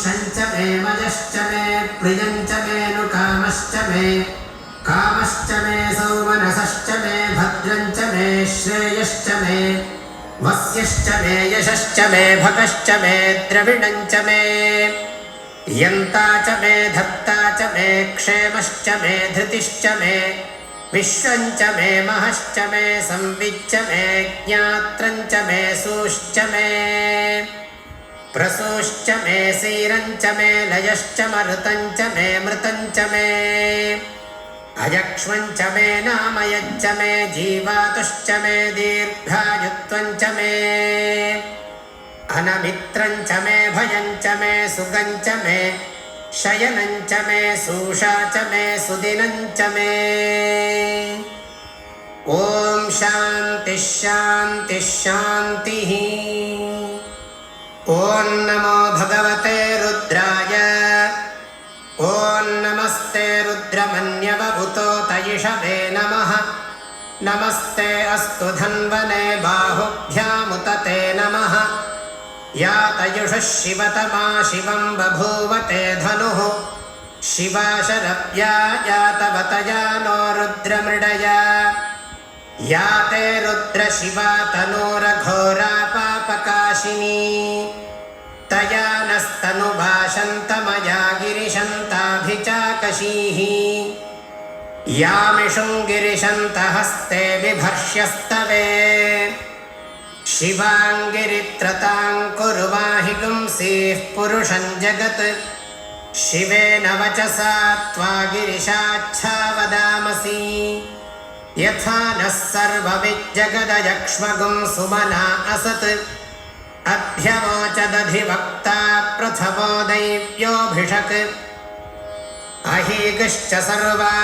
शञ्च मे मयश्च मे प्रियञ्च मे नुकामश्च मे कामश्च मे सौमनसश्च मे भद्रञ्च मे श्रेयश्च मे वस्यश्च मे यशश्च मे भगश्च मे द्रविणञ्च मे यन्ता च मे धत्ता च मे क्षेमश्च मे धृतिश्च मे विश्वञ्च मे महश्च मे संविच्च मे ज्ञात्रञ्च मे सूश्च मे प्रसूश्च मे सीरञ्च मे लयश्च मरुतञ्च मे मृतञ्च मे अयक्ष्मञ्च मे नामयच्च मे जीवातुश्च मे दीर्घायुत्वञ्च मे अनमित्रञ्च मे भयञ्च मे सुगञ्च मे शयनञ्च मे सूषा च मे सुदिनञ्च मे। ॐ शान्तिः शान्तिः शान्तिः। ॐ नमो भगवते रुद्राय। ॐ नमस्ते रुद्रमन्यवभूतो तयिषवे नमः। नमस्ते अस्तु धन्वने बाहुभ्यामुतते नमः। या तयुषः शिवतमा शिवं बभूवते धनुः शिवा शरव्या या तव तया नो रुद्रमृडया या ते रुद्रशिवा तनूरघोरा पापकाशिनी तया नस्तनुभाषन्तमया गिरिशन्ताभिचाकशीः यामिषुं गिरिशन्तहस्ते बिभर्ष्यस्तवे शिवाङ्गिरित्रतां कुरु माहि गुंसीः पुरुषं जगत् शिवेन वचसा त्वा गिरिशाच्छा वदामसि यथा नः सर्वविज्जगदयक्ष्मगुं सुमना असत् अभ्यवोचदधिवक्ता प्रथमो दैव्योऽभिषक् अहीगश्च सर्वा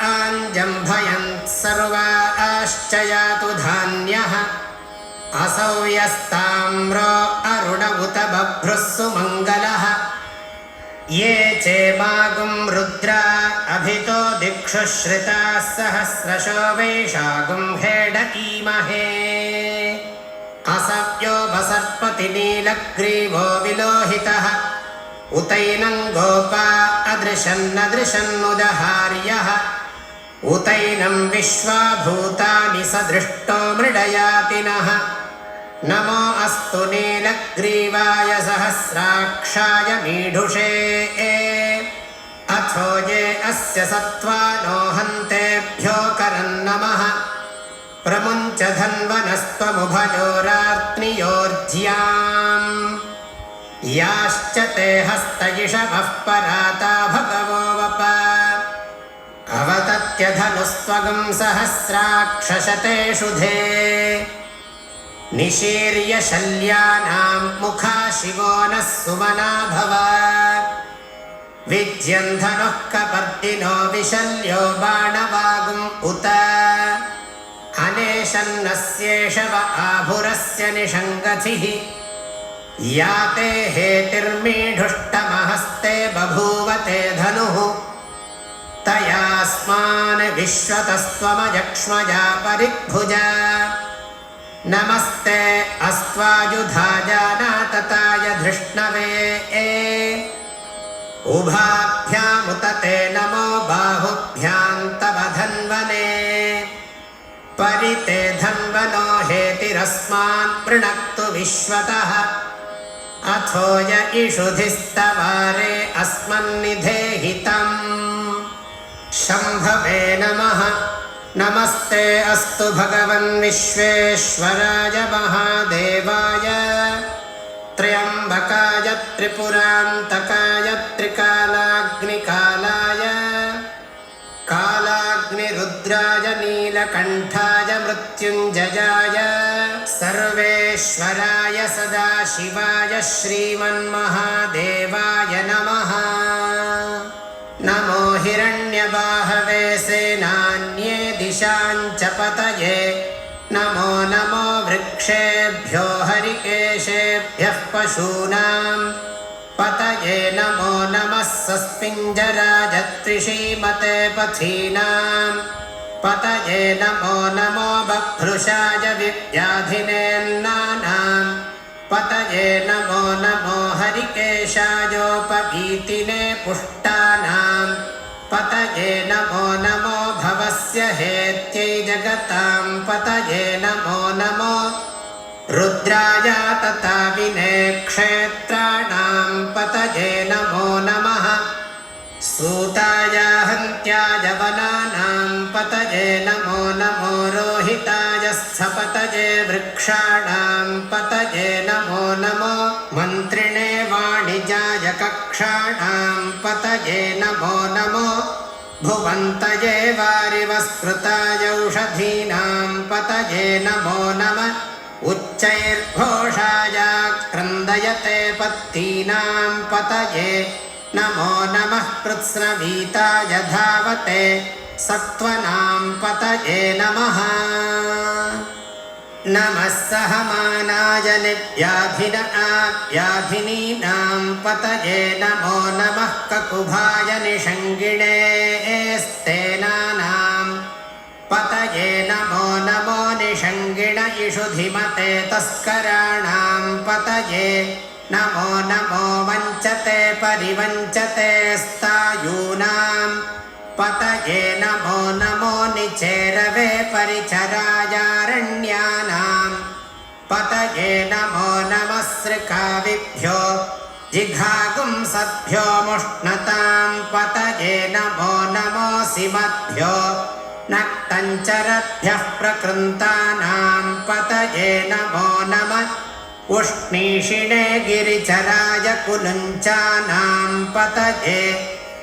आञ्जम्भयन् सर्वा आश्च यातु धान्यः असौ यस्ताम्रो अरुण उत बभ्रुः सुमङ्गलः ये चेमागुं रुद्रा अभितो दिक्षु श्रिताः सहस्रशो वैशागुं हेडकीमहे असव्यो वसर्पति नीलग्रीवो विलोहितः उतैनं गोपा अदृशन्नदृशन्नुदहार्यः उतैनं विश्वाभूतानि सदृष्टो मृडयातिनः नमो अस्तु नीलग्रीवाय सहस्राक्षाय मीढुषे अथो ये अस्य सत्त्वानो हन्तेभ्यो करन्नमः प्रमुञ्च धन्वनस्त्वमुभयोरार्त्नियोर्ध्याम् याश्च ते हस्तयिषवः पराता भगवो वप अवतत्यधनुस्त्वगं सहस्राक्षशतेषु धे निशीर्य शल्यानां मुखा शिवो नः सुमना भव विज्यन्धनुः कपर्दिनो विशल्यो बाणवागुम् उत अनेशन्नस्येषव आभुरस्य निषङ्गथिः या ते हेतिर्मीढुष्टमहस्ते बभूवते धनुः तयास्मान् विश्वतस्त्वमयक्ष्मजा परिग्भुजा नमस्ते अस्त्वायुधाजानातताय धृष्णवे उभाभ्यामुतते नमो बाहुभ्यां तव धन्वने परिते धन्वनो हेतिरस्मान् पृणक्तु विश्वतः अथो य इषुधिस्तवारे अस्मन्निधेहितम् शम्भवे नमः। नमस्ते अस्तु भगवन् विश्वेश्वराय महादेवाय त्र्यम्बकाय त्रिपुरान्तकाय त्रिकालाग्निकालाय कालाग्निरुद्राय नीलकण्ठाय मृत्युञ्जयाय सर्वेश्वराय सदाशिवाय श्रीमन्महादेवाय नमः। नमो हिरण्यबाहवे सेनान्ये दिशाञ्च पतये नमो नमो वृक्षेभ्यो हरिकेशेभ्यः पशूनां पतये नमो नमः सस्पिञ्जराजत्रिषीमते पथीनां पतये नमो नमो बभ्रुषाय विव्याधिनेन्नानां पतये नमो नमो हरिकेशायोपवीतिने पुष्टानां पतये नमो नमो भवस्य हेत्यै जगतां पतये नमो नमो रुद्राय तताविने क्षेत्राणां पतये नमो नमः सूताय हन्त्याय वनानां पतये नमो नमो रोहिताय स्थपतये वृक्षाणां पतये नमो नमो मन्त्रिणे वाणिजाय कक्षाणां पतये नमो नमो भुवन्तये वारिवस्कृताय औषधीनां पतये नमो नमः उच्चैर्घोषाय क्रन्दयते पत्तीनां पतये नमो नमः कृत्स्नवीताय धावते सत्त्वनां पतये नमः नमः सहमानाय व्याधिनीनां पतये नमो नमः ककुभाय निषङ्गिणे स्तेनानां पतये नमो नमो निषङ्गिण इषुधिमते तस्कराणां पतये नमो नमो वञ्चते परिवञ्चते स्तायूनां पतये नमो नमो निचेरवे परिचरायारण्यानां पतये नमो नमः सृकाविभ्यो जिघागुंसभ्यो मुष्णतां पतये नमो नमो सिमभ्यो नक्तञ्चरभ्यः प्रकृन्तानां पतये नमो नमः उष्णीषिणे गिरिचराय कुलुञ्चानां पतये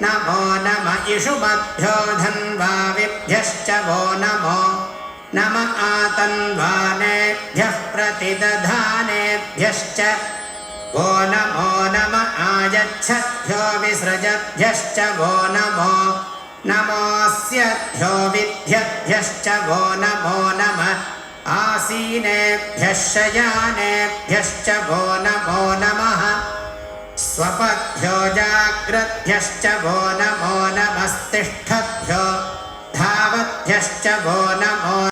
नमो नमः इषुमभ्यो धन्वाविभ्यश्च वो नमो नम आतन्वानेभ्यः प्रतिदधानेभ्यश्च वो नमो नम आयच्छद्भ्यो विसृजद्भ्यश्च वो नमो नमोऽस्यभ्यो विद्यद्भ्यश्च वो नमो नमः आसीनेभ्यः शयानेभ्यश्च वो नमो नमः स्वपद्भ्यो जाग्रद्भ्यश्च वो नमो नमस्तिष्ठद्भ्यो धावद्भ्यश्च वो नमो